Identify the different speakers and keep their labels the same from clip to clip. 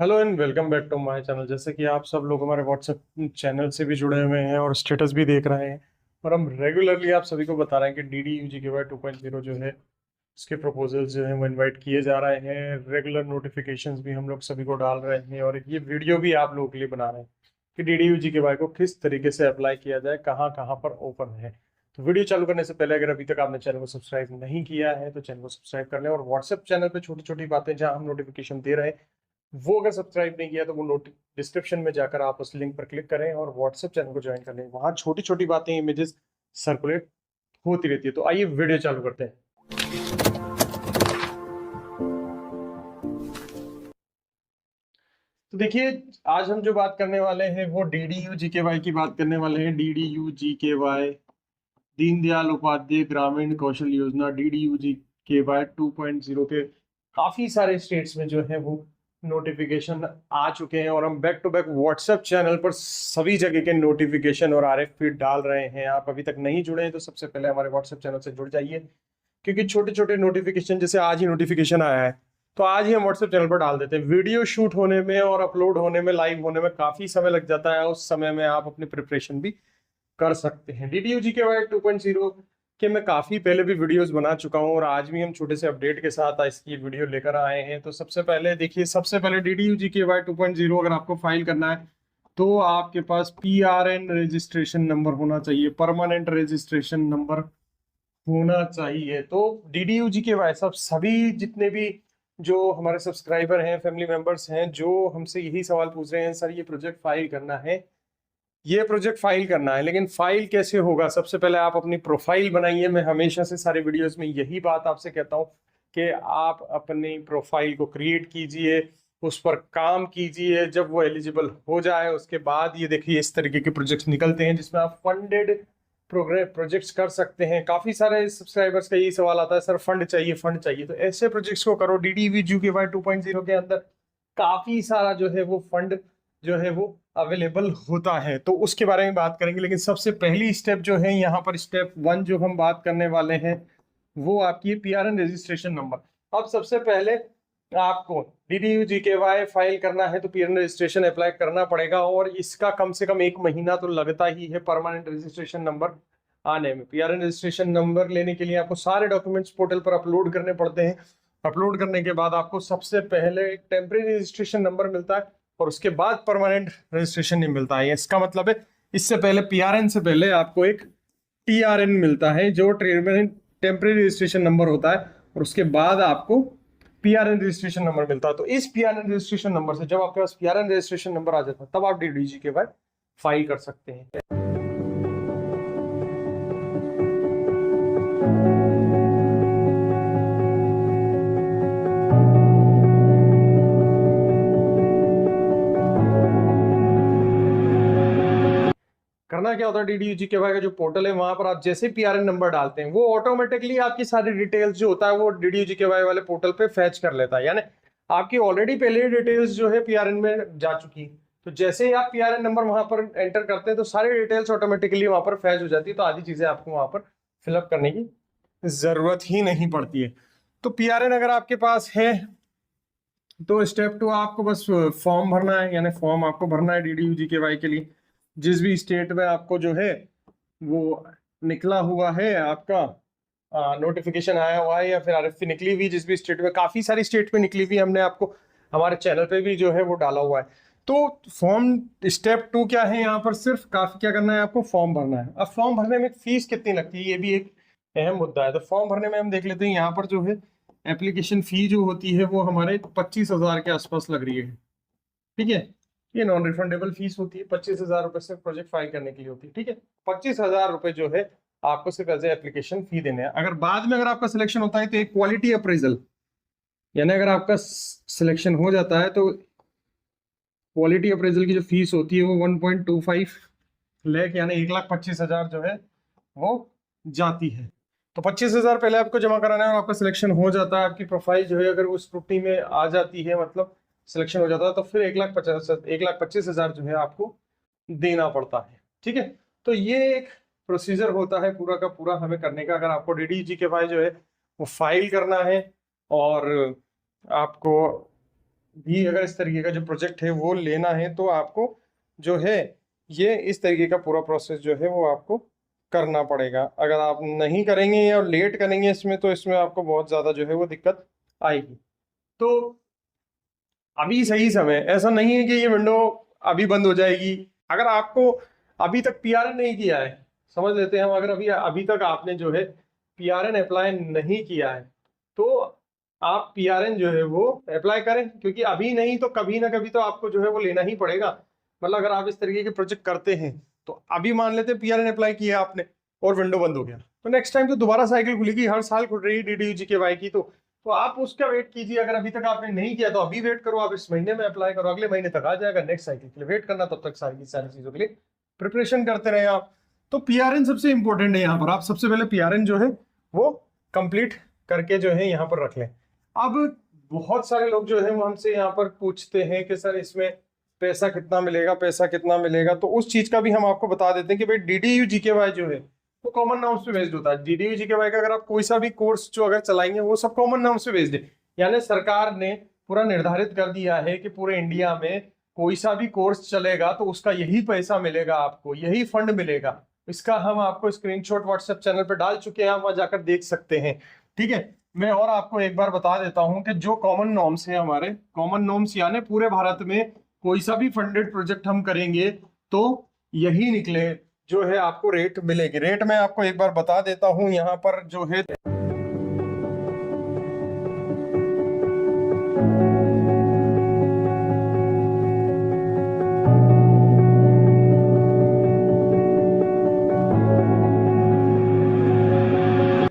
Speaker 1: Hello and welcome back to my channel. जैसे कि आप सब लोग हमारे व्हाट्सएप चैनल से भी जुड़े हुए हैं और स्टेटस भी देख रहे हैं, और हम रेगुलरली आप सभी को बता रहे हैं कि डी डी यू जी के वाई 2.0 जो है उसके प्रपोजल्स जो है वो इनवाइट किए जा रहे हैं। रेगुलर नोटिफिकेशंस भी हम लोग सभी को डाल रहे हैं और ये वीडियो भी आप लोगों के लिए बना रहे हैं कि डी डी यू जी के वाई को किस तरीके से अप्लाई किया जाए, कहाँ कहाँ पर ओपन है। तो वीडियो चालू करने से पहले अगर अभी तक आपने चैनल को सब्सक्राइब नहीं किया है तो चैनल को सब्सक्राइब कर लें, और व्हाट्सएप चैनल पे छोटी छोटी बातें जहां हम नोटिफिकेशन दे रहे हैं वो अगर सब्सक्राइब नहीं किया तो वो नोट डिस्क्रिप्शन में जाकर आप उस लिंक पर क्लिक करें और व्हाट्सएप चैनल को ज्वाइन कर लें। वहां छोटी छोटी बातें, इमेजेस सर्कुलेट होती रहती है। तो आइए वीडियो चालू करते हैं। तो देखिए, आज हम जो बात करने वाले हैं वो डी डी यू जी के वाई की बात करने वाले हैं। डी डी यू जी के वाई दीनदयाल उपाध्याय ग्रामीण Kaushal Yojana D D you जी के वाई 2.0 के काफी सारे स्टेट्स में जो है वो नोटिफिकेशन आ चुके हैं, और हम back to back WhatsApp channel पर सभी जगह के नोटिफिकेशन और आरएफ फीड डाल रहे हैं। आप अभी तक नहीं जुड़े हैं तो सबसे पहले हमारे व्हाट्सएप चैनल से जुड़ जाइए, क्योंकि छोटे छोटे नोटिफिकेशन, जैसे आज ही नोटिफिकेशन आया है तो आज ही हम व्हाट्सएप चैनल पर डाल देते हैं। वीडियो शूट होने में और अपलोड होने में, लाइव होने में काफी समय लग जाता है। उस समय में आप अपनी प्रिपरेशन भी कर सकते हैं। डीडीयू जी के वाई 2.0 के मैं काफी पहले भी वीडियोस बना चुका हूं और आज भी हम छोटे से अपडेट के साथ इसकी वीडियो लेकर आए हैं। तो सबसे पहले देखिए, सबसे पहले डीडीयू जी के वाई 2.0 अगर आपको फाइल करना है तो आपके पास पीआरएन रजिस्ट्रेशन नंबर होना चाहिए, परमानेंट रजिस्ट्रेशन नंबर होना चाहिए। तो डीडीयू जी के वाई सब सभी जितने भी जो हमारे सब्सक्राइबर हैं, फैमिली मेंबर्स हैं, जो हमसे यही सवाल पूछ रहे हैं, सर ये प्रोजेक्ट फाइल करना है, ये प्रोजेक्ट फाइल करना है, लेकिन फाइल कैसे होगा। सबसे पहले आप अपनी प्रोफाइल बनाइए। मैं हमेशा से सारे वीडियोस में यही बात आपसे कहता हूं कि आप अपनी प्रोफाइल को क्रिएट कीजिए, उस पर काम कीजिए। जब वो एलिजिबल हो जाए उसके बाद ये देखिए इस तरीके के प्रोजेक्ट्स निकलते हैं जिसमें आप फंडेड प्रोजेक्ट्स कर सकते हैं। काफी सारे सब्सक्राइबर्स का यही सवाल आता है, सर फंड चाहिए, फंड चाहिए। तो ऐसे प्रोजेक्ट्स को करो। डीडीवीजू के वाई 2.0 के अंदर काफी सारा जो है वो फंड जो है वो अवेलेबल होता है, तो उसके बारे में बात करेंगे। लेकिन सबसे पहली स्टेप जो है यहाँ पर, स्टेप 1 जो हम बात करने वाले हैं वो आपकी पीआरएन रजिस्ट्रेशन नंबर। अब सबसे पहले आपको डीडीयू जीकेवाई फाइल करना है तो पीआरएन रजिस्ट्रेशन अप्लाई करना पड़ेगा, और इसका कम से कम 1 महीना तो लगता ही है परमानेंट रजिस्ट्रेशन नंबर आने में। पीआरएन रजिस्ट्रेशन नंबर लेने के लिए आपको सारे डॉक्यूमेंट्स पोर्टल पर अपलोड करने पड़ते हैं। अपलोड करने के बाद आपको सबसे पहले एक टेम्परेरी रजिस्ट्रेशन नंबर मिलता है और उसके बाद परमानेंट रजिस्ट्रेशन नहीं मिलता है। इसका मतलब है इससे पहले पीआरएन से पहले आपको एक टीआरएन मिलता है जो टेम्परेरी रजिस्ट्रेशन नंबर होता है, और उसके बाद आपको पीआरएन रजिस्ट्रेशन नंबर मिलता है। तो इस पीआरएन रजिस्ट्रेशन नंबर से जब आपके पास पीआरएन रजिस्ट्रेशन नंबर आ जाता है तब आप डीडीजी के बाद फाइल कर सकते हैं। करना क्या होता है, डीडीयू जीकेवाई का जो पोर्टल है वहां पर आप जैसे पीआरएन नंबर डालते हैं वो ऑटोमेटिकली आपकी सारी डिटेल्स जो होता है वो डीडीयू जीकेवाई वाले पोर्टल पे फैच कर लेता है। यानी आपकी ऑलरेडी पहले डिटेल्स जो है पीआरएन में जा चुकी है, तो जैसे ही आप पीआरएन नंबर वहां पर एंटर करते हैं तो सारी डिटेल्स ऑटोमेटिकली वहां पर फैच हो जाती है। तो आधी चीजें आपको वहां पर फिलअप करने की जरूरत ही नहीं पड़ती है। तो पीआरएन अगर आपके पास है तो स्टेप 2 आपको बस फॉर्म भरना है। यानी फॉर्म आपको भरना है डीडीयू जीकेवाई के लिए। जिस भी स्टेट में आपको जो है वो निकला हुआ है, आपका नोटिफिकेशन आया हुआ है या फिर आरएफपी निकली हुई, जिस भी स्टेट में, काफी सारी स्टेट में निकली हुई, हमने आपको हमारे चैनल पे भी जो है वो डाला हुआ है। तो फॉर्म स्टेप 2 क्या है, यहाँ पर सिर्फ काफी क्या करना है, आपको फॉर्म भरना है। अब फॉर्म भरने में फीस कितनी लगती है ये भी एक अहम मुद्दा है। तो फॉर्म भरने में हम देख लेते हैं, यहाँ पर जो है एप्लीकेशन फी जो होती है वो हमारे 25,000 के आसपास लग रही है। ठीक है, ये नॉन रिफंडेबल फीस होती है। 25,000 रुपए सिर्फ प्रोजेक्ट फाइल करने के लिए होती है। ठीक है, 25,000 रुपए जो है आपको सिर्फ एज ए एप्लीकेशन फी देने हैं। अगर बाद में अगर आपका सिलेक्शन होता है तो एक क्वालिटी अप्रेजल, यानी अगर आपका सिलेक्शन हो जाता है तो क्वालिटी अप्रेजल की जो फीस होती है वो 1.25 लाख यानी 1,25,000 जो है वो जाती है। तो 25,000 पहले आपको जमा कराना है और आपका सिलेक्शन हो जाता है। आपकी प्रोफाइल जो है अगर वो स्क्रूटनी में आ जाती है, मतलब सिलेक्शन हो जाता है, तो फिर 1,25,000 जो है आपको देना पड़ता है। ठीक है, तो ये एक प्रोसीजर होता है पूरा का पूरा हमें करने का। अगर आपको डीडीजी के फाइल जो है वो फाइल करना है और आपको भी अगर इस तरीके का जो प्रोजेक्ट है वो लेना है तो आपको जो है ये इस तरीके का पूरा प्रोसेस जो है वो आपको करना पड़ेगा। अगर आप नहीं करेंगे या लेट करेंगे इसमें तो इसमें आपको बहुत ज़्यादा जो है वो दिक्कत आएगी। तो अभी सही समय, ऐसा नहीं है कि ये विंडो अभी बंद हो जाएगी। अगर आपको अभी तक पीआरएन नहीं किया है, समझ लेते हैं हम, अगर अभी अभी तक आपने जो है पीआरएन अप्लाई नहीं किया है तो आप पीआरएन जो है वो अप्लाई करें, क्योंकि अभी नहीं तो कभी ना कभी तो आपको जो है वो लेना ही पड़ेगा। मतलब अगर आप इस तरीके के प्रोजेक्ट करते हैं तो अभी मान लेते हैं पीआरएन अप्लाई किया आपने और विंडो बंद हो गया, तो नेक्स्ट टाइम तो दोबारा साइकिल खुलेगी, हर साल खुल रही है डीडीयू जीकेवाई की। तो आप उसका वेट कीजिए। अगर अभी तक आपने नहीं किया तो अभी वेट करो, आप इस महीने में अप्लाई करो, अगले महीने तक आ जाएगा। नेक्स्ट साइकिल के लिए वेट करना, तब तक सारी चीजों के लिए प्रिपरेशन करते रहे आप। तो पीआरएन सबसे इंपॉर्टेंट है यहाँ पर। आप सबसे पहले पीआरएन जो है वो कंप्लीट करके जो है यहाँ पर रख लें। अब बहुत सारे लोग जो है वो हमसे यहाँ पर पूछते हैं कि सर इसमें पैसा कितना मिलेगा, पैसा कितना मिलेगा। तो उस चीज का भी हम आपको बता देते हैं कि भाई डीडीयू जीकेवाई जो है वो कॉमन नाउन्स पे बेस्ड होता है। डीडीयू जीकेवाई का अगर आप कोई सा भी कोर्स जो अगर चलाएंगे वो सब कॉमन नाउन्स पे बेस्ड है। यानी सरकार ने पूरा निर्धारित कर दिया है कि पूरे इंडिया में कोई सा भी कोर्स चलेगा तो उसका यही पैसा मिलेगा, आपको यही फंड मिलेगा। इसका हम आपको स्क्रीनशॉट व्हाट्सएप चैनल पर डाल चुके हैं, आप वहां जाकर देख सकते हैं। ठीक है, मैं और आपको एक बार बता देता हूं कि जो कॉमन नॉर्म्स हैं हमारे, कॉमन नॉर्म्स यानी पूरे भारत में कोई सा भी फंडेड प्रोजेक्ट हम करेंगे तो यही निकले जो है आपको रेट मिलेगी। रेट मैं आपको एक बार बता देता हूं यहाँ पर जो है।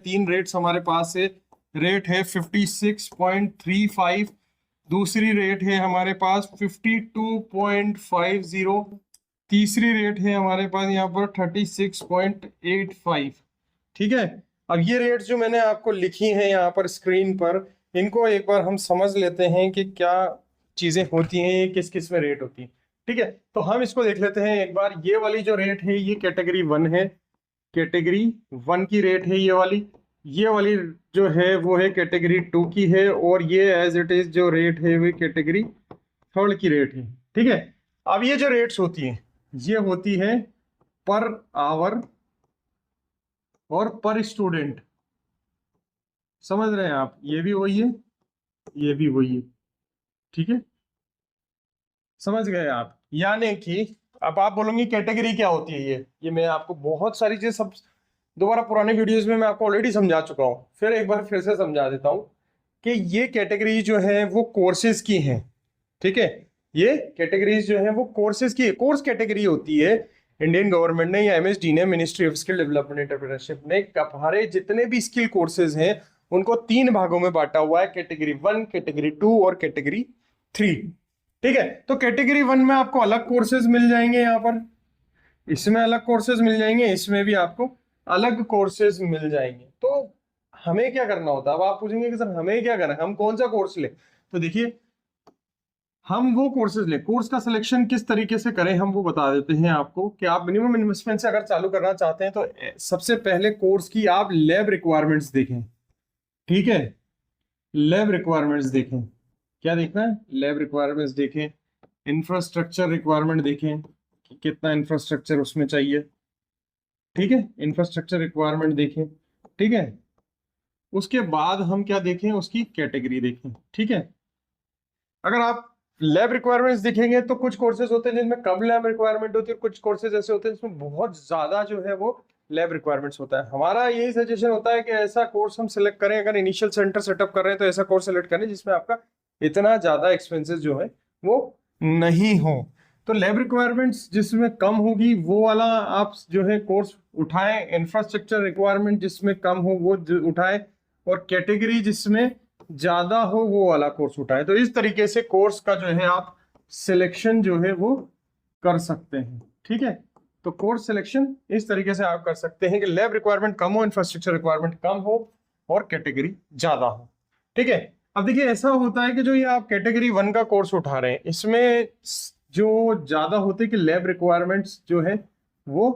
Speaker 1: तीन रेट्स हमारे पास है। रेट है 56.35, दूसरी रेट है हमारे पास 52.50, तीसरी रेट है हमारे पास यहाँ पर 36.85। ठीक है, अब ये रेट्स जो मैंने आपको लिखी हैं यहाँ पर स्क्रीन पर, इनको एक बार हम समझ लेते हैं कि क्या चीजें होती हैं, ये किस किस में रेट होती है। ठीक है, तो हम इसको देख लेते हैं एक बार। ये वाली जो रेट है ये कैटेगरी 1 है, कैटेगरी 1 की रेट है ये वाली। ये वाली जो है वो है कैटेगरी 2 की है, और ये एज इट इज जो रेट है वो कैटेगरी 3 की रेट है। ठीक है, अब ये जो रेट्स होती हैं ये होती है पर आवर और पर स्टूडेंट। समझ रहे हैं आप, ये भी वही है, ये भी वही है। ठीक है, समझ गए आप। यानी कि अब आप बोलोगे कैटेगरी क्या होती है, ये मैं आपको बहुत सारी चीज सब दोबारा पुराने वीडियोस में मैं आपको ऑलरेडी समझा चुका हूं, फिर एक बार फिर से समझा देता हूं कि ये कैटेगरी जो है वो कोर्सेज की हैं। ठीक है, ये कैटेगरीज जो है वो कोर्सेज की, कोर्स कैटेगरी होती है। इंडियन गवर्नमेंट ने या एमएसडी ने, ministry of skill development entrepreneurship ने, हमारे जितने भी स्किल कोर्सेज हैं उनको 3 भागों में बांटा हुआ है, कैटेगरी 1, कैटेगरी 2 और कैटेगरी 3। ठीक है, तो कैटेगरी 1 में आपको अलग कोर्सेज मिल जाएंगे, यहाँ पर इसमें अलग कोर्सेज मिल जाएंगे, इसमें भी आपको अलग कोर्सेज मिल जाएंगे। तो हमें क्या करना होता है, अब आप पूछेंगे कि सर हमें क्या करना है, हम कौन सा कोर्स ले। तो देखिए, हम वो कोर्सेज ले, कोर्स का सिलेक्शन किस तरीके से करें हम वो बता देते हैं आपको। कि आप मिनिमम इन्वेस्टमेंट से अगर चालू करना चाहते हैं तो सबसे पहले कोर्स की आप लैब रिक्वायरमेंट्स देखें। ठीक है, लैब रिक्वायरमेंट्स देखें, क्या देखना है, लैब रिक्वायरमेंट्स देखें। इंफ्रास्ट्रक्चर रिक्वायरमेंट देखें कि कितना इंफ्रास्ट्रक्चर उसमें चाहिए। ठीक है, इंफ्रास्ट्रक्चर रिक्वायरमेंट देखें। ठीक है, उसके बाद हम क्या देखें, उसकी कैटेगरी देखें। ठीक है, अगर आप लैब रिक्वायरमेंट्स दिखेंगे तो कुछ कोर्सेज होते हैं जिनमें कम लैब रिक्वायरमेंट होती है, और कुछ कोर्सेज ऐसे होते हैं जिसमें बहुत ज्यादा जो है वो लैब रिक्वायरमेंट्स होता है। हमारा यही सजेशन होता है कि ऐसा कोर्स हम सिलेक्ट करें, अगर इनिशियल सेंटर सेटअप कर रहे हैं तो ऐसा कोर्स सिलेक्ट करें जिसमें आपका इतना ज्यादा एक्सपेंसेस जो है वो नहीं हो। तो लैब रिक्वायरमेंट्स जिसमें कम होगी वो वाला आप जो है कोर्स उठाएं, इंफ्रास्ट्रक्चर रिक्वायरमेंट जिसमें कम हो वो उठाएं, और कैटेगरी जिसमें ज्यादा हो वो वाला कोर्स उठाएं। तो इस तरीके से कोर्स का जो है आप सिलेक्शन जो है वो कर सकते हैं। ठीक है, तो कोर्स सिलेक्शन इस तरीके से आप कर सकते हैं कि लैब रिक्वायरमेंट कम हो, इंफ्रास्ट्रक्चर रिक्वायरमेंट कम हो और कैटेगरी ज्यादा हो। ठीक है, अब देखिए ऐसा होता है कि जो ये आप कैटेगरी 1 का कोर्स उठा रहे हैं इसमें जो ज्यादा होते हैं कि लैब रिक्वायरमेंट्स जो है वो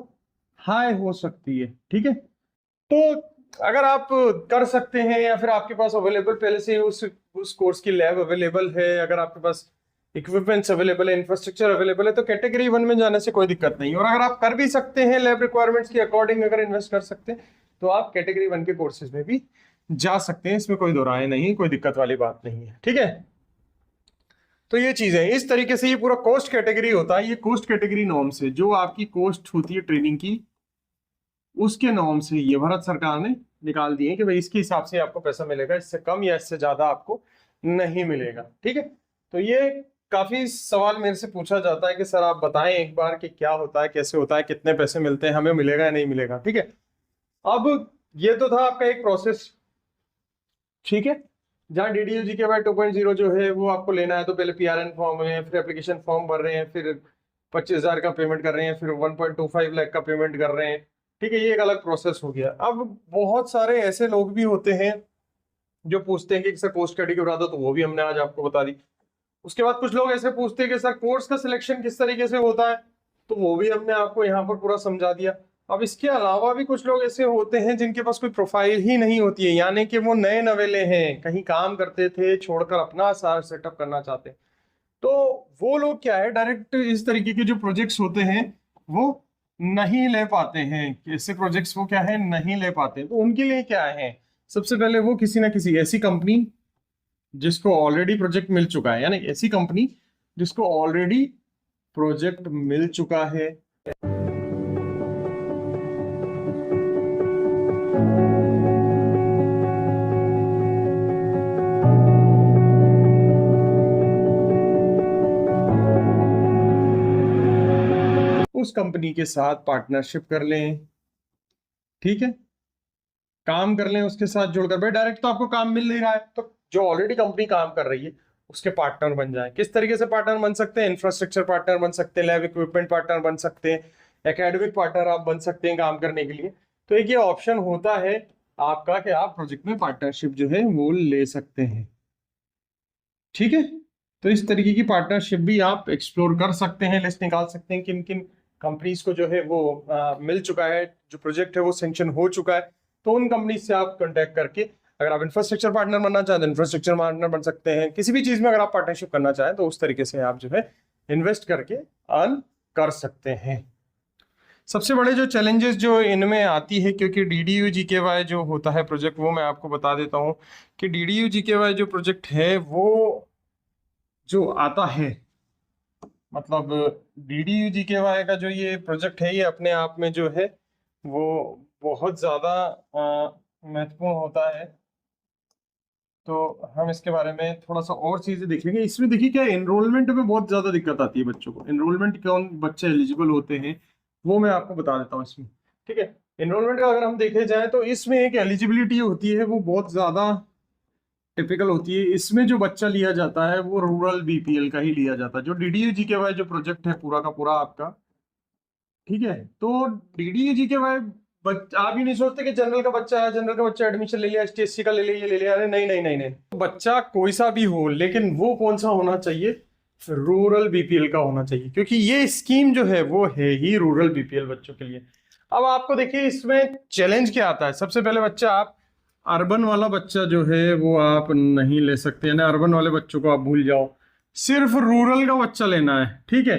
Speaker 1: हाई हो सकती है। ठीक है, तो अगर आप कर सकते हैं या फिर आपके पास अवेलेबल पहले से उस कोर्स की लैब अवेलेबल है, अगर आपके पास इक्विपमेंट्स अवेलेबल है, इंफ्रास्ट्रक्चर अवेलेबल है, तो कैटेगरी 1 में जाने से कोई दिक्कत नहीं। और अगर आप कर भी सकते हैं लैब रिक्वायरमेंट्स के अकॉर्डिंग अगर इन्वेस्ट कर सकते हैं, तो आप कैटेगरी 1 के कोर्सेज में भी जा सकते हैं, इसमें कोई दो राय नहीं, कोई दिक्कत वाली बात नहीं है। ठीक है, तो ये चीज है। इस तरीके से ये पूरा कॉस्ट कैटेगरी होता है। ये कॉस्ट कैटेगरी नॉर्म से जो आपकी कॉस्ट होती है ट्रेनिंग की, उसके नॉर्म से ये भारत सरकार ने निकाल दिए कि भाई इसके हिसाब से आपको पैसा मिलेगा, इससे कम या इससे ज्यादा आपको नहीं मिलेगा। ठीक है, तो ये काफी सवाल मेरे से पूछा जाता है कि सर आप बताएं एक बार कि क्या होता है, कैसे होता है, कितने पैसे मिलते हैं, हमें मिलेगा या नहीं मिलेगा। ठीक है, अब ये तो था आपका एक प्रोसेस। ठीक है, जहाँ DDU GKY 2.0 जो है वो आपको लेना है, तो पहले PRN फॉर्म है, फिर एप्लीकेशन फॉर्म भर रहे हैं, फिर 25,000 का पेमेंट कर रहे हैं, फिर 1.25 लाख का पेमेंट कर रहे हैं। ठीक है, ये एक अलग प्रोसेस हो गया। अब बहुत सारे ऐसे लोग भी होते हैं जो पूछते हैं कि सर पोस्ट कैटेगरी बता दो, तो वो भी हमने आज आपको बता दी। उसके बाद कुछ लोग ऐसे पूछते हैं कि सर कोर्स का सिलेक्शन किस तरीके से होता है, तो वो भी हमने आपको यहाँ पर पूरा समझा दिया। अब इसके अलावा भी कुछ लोग ऐसे होते हैं जिनके पास कोई प्रोफाइल ही नहीं होती है, यानी कि वो नए नवेले हैं, कहीं काम करते थे छोड़कर अपना सारा सेटअप करना चाहते हैं, तो वो लोग क्या है डायरेक्ट इस तरीके के जो प्रोजेक्ट्स होते हैं वो नहीं ले पाते हैं। ऐसे प्रोजेक्ट्स वो क्या है नहीं ले पाते हैं। तो उनके लिए क्या है, सबसे पहले वो किसी ना किसी ऐसी कंपनी जिसको ऑलरेडी प्रोजेक्ट मिल चुका है, यानी ऐसी कंपनी जिसको ऑलरेडी प्रोजेक्ट मिल चुका है, उस कंपनी के साथ पार्टनरशिप कर लें। ठीक है, काम कर लें उसके साथ जुड़कर। भाई डायरेक्ट तो आपको काम मिल नहीं रहा है, तो जो ऑलरेडी कंपनी काम कर रही है उसके पार्टनर बन जाए। किस तरीके से पार्टनर बन सकते हैं, इंफ्रास्ट्रक्चर पार्टनर बन सकते हैं, लैब इक्विपमेंट पार्टनर बन सकते हैं, एकेडमिक पार्टनर आप बन सकते हैं काम करने के लिए। तो एक ये ऑप्शन होता है आपका कि आप प्रोजेक्ट में पार्टनरशिप जो है वो ले सकते हैं। ठीक है, तो इस तरीके की पार्टनरशिप भी आप एक्सप्लोर कर सकते हैं, लिस्ट निकाल सकते हैं किन किन कंपनीज को जो है वो मिल चुका है, जो प्रोजेक्ट है वो सेंक्शन हो चुका है, तो उन कंपनी से आप कांटेक्ट करके अगर आप इंफ्रास्ट्रक्चर पार्टनर बनना चाहते हैं इंफ्रास्ट्रक्चर पार्टनर बन सकते हैं। किसी भी चीज में अगर आप पार्टनरशिप करना चाहें तो उस तरीके से आप जो है इन्वेस्ट करके अर्न कर सकते हैं। सबसे बड़े जो चैलेंजेस जो इनमें आती है, क्योंकि DDU GKY जो होता है प्रोजेक्ट, वो मैं आपको बता देता हूँ कि DDU GKY जो प्रोजेक्ट है वो जो आता है, मतलब DDU GKY का जो ये प्रोजेक्ट है, ये अपने आप में जो है वो बहुत ज्यादा महत्वपूर्ण होता है। तो हम इसके बारे में थोड़ा सा और चीजें देखेंगे। इसमें देखिए क्या एनरोलमेंट में बहुत ज्यादा दिक्कत आती है बच्चों को। एनरोलमेंट कौन बच्चे एलिजिबल होते हैं वो मैं आपको बता देता हूँ इसमें। ठीक है, एनरोलमेंट का अगर हम देखे जाए तो इसमें एक एलिजिबिलिटी होती है वो बहुत ज्यादा टिपिकल होती है। इसमें जो बच्चा लिया जाता है वो रूरल BPL का ही लिया जाता है, जो DDU GKY जो प्रोजेक्ट है पूरा का पूरा आपका। ठीक है, तो DDU GKY आप ही नहीं सोचते कि जनरल का बच्चा है, जनरल का बच्चा एडमिशन ले लिया, ST/SC का ले लिया, ये ले लिया। अरे नहीं नहीं नहीं नहीं, तो बच्चा कोई सा भी हो, लेकिन वो कौन सा होना चाहिए, रूरल BPL का होना चाहिए, क्योंकि ये स्कीम जो है वो है ही रूरल BPL बच्चों के लिए। अब आपको देखिए इसमें चैलेंज क्या आता है। सबसे पहले बच्चा आप अर्बन वाला बच्चा जो है वो आप नहीं ले सकते, यानी अर्बन वाले बच्चों को आप भूल जाओ, सिर्फ रूरल का बच्चा लेना है। ठीक है,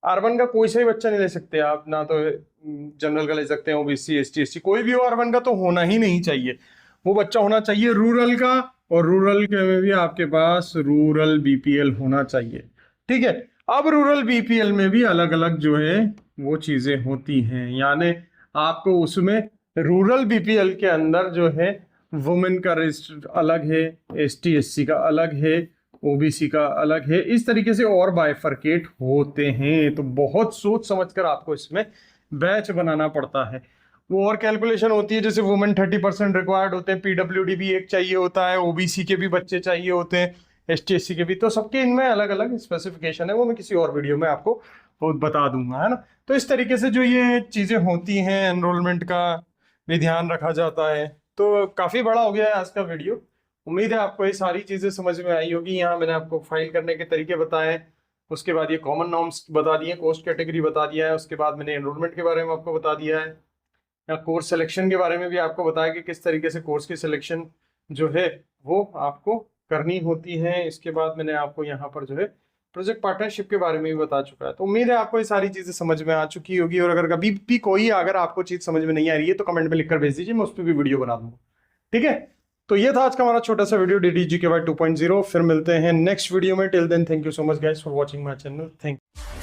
Speaker 1: अर्बन का कोई सा भी बच्चा नहीं ले सकते आप, ना तो जनरल का ले सकते हैं, OBC ST/SC कोई भी हो, अर्बन का तो होना ही नहीं चाहिए। वो बच्चा होना चाहिए रूरल का, और रूरल के में भी आपके पास रूरल BPL होना चाहिए। ठीक है, अब रूरल BPL में भी अलग अलग जो है वो चीजें होती हैं, यानी आपको उसमें रूरल BPL के अंदर जो है वुमेन का रजिस्टर अलग है, ST/SC का अलग है, OBC का अलग है, इस तरीके से और बाइफरकेट होते हैं। तो बहुत सोच समझकर आपको इसमें बैच बनाना पड़ता है। वो और कैलकुलेशन होती है, जैसे वुमेन 30% रिक्वायर्ड होते हैं, PWD भी एक चाहिए होता है, OBC के भी बच्चे चाहिए होते हैं, ST/SC के भी, तो सबके इनमें अलग अलग स्पेसिफिकेशन है, वो मैं किसी और वीडियो में आपको वो बता दूंगा, है ना। तो इस तरीके से जो ये चीजें होती हैं, एनरोलमेंट का भी ध्यान रखा जाता है। तो काफी बड़ा हो गया है आज का वीडियो। उम्मीद है आपको ये सारी चीजें समझ में आई होगी। यहाँ मैंने आपको फाइल करने के तरीके बताए, उसके बाद ये कॉमन नॉर्म्स बता दिए, कॉस्ट कैटेगरी बता दिया है, उसके बाद मैंने एनरोलमेंट के बारे में आपको बता दिया है। या कोर्स सिलेक्शन के बारे में भी आपको बताया कि किस तरीके से कोर्स की सिलेक्शन जो है वो आपको करनी होती है। इसके बाद मैंने आपको यहाँ पर जो है प्रोजेक्ट पार्टनरशिप के बारे में भी बता चुका है। तो उम्मीद है आपको ये सारी चीजें समझ में आ चुकी होगी, और अगर कभी भी कोई अगर आपको चीज समझ में नहीं आ रही है तो कमेंट में लिखकर भेज दीजिए, मैं उस पर भी वीडियो बना दूंगा। ठीक है, तो ये था आज का हमारा छोटा सा वीडियो DDGKY 2.0। फिर मिलते हैं नेक्स्ट वीडियो में। Till then thank you so much guys for watching my channel. Thank you.